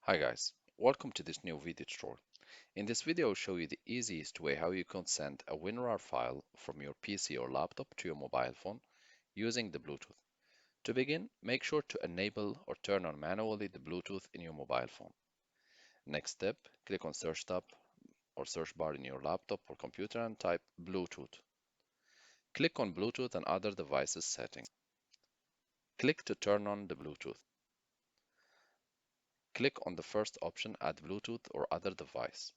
Hi guys, welcome to this new video tutorial. In this video I'll show you the easiest way how you can send a WinRAR file from your PC or laptop to your mobile phone using the Bluetooth. To begin, make sure to enable or turn on manually the Bluetooth in your mobile phone. Next step, click on Search tab or search bar in your laptop or computer and type Bluetooth. Click on Bluetooth and other devices settings. Click to turn on the Bluetooth. Click on the first option, Add Bluetooth or other device.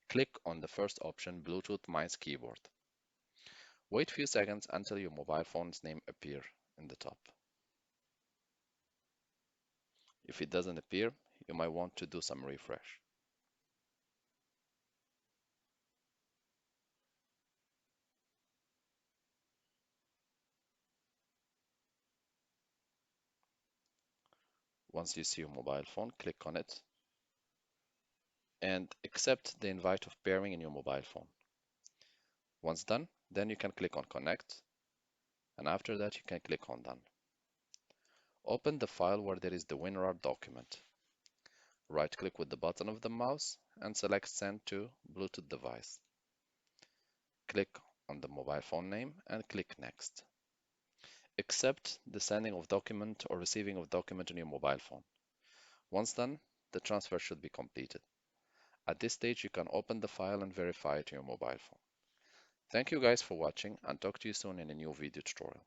Click on the first option, Bluetooth Mice Keyboard. Wait a few seconds until your mobile phone's name appears in the top. If it doesn't appear, you might want to do some refresh. Once you see your mobile phone, click on it and accept the invite of pairing in your mobile phone. Once done, then you can click on Connect, and after that you can click on Done. Open the file where there is the WinRAR document. Right-click with the button of the mouse and select Send to Bluetooth device. Click on the mobile phone name and click Next. Accept the sending of document or receiving of document on your mobile phone. Once done, the transfer should be completed. At this stage, you can open the file and verify it on your mobile phone. Thank you guys for watching and talk to you soon in a new video tutorial.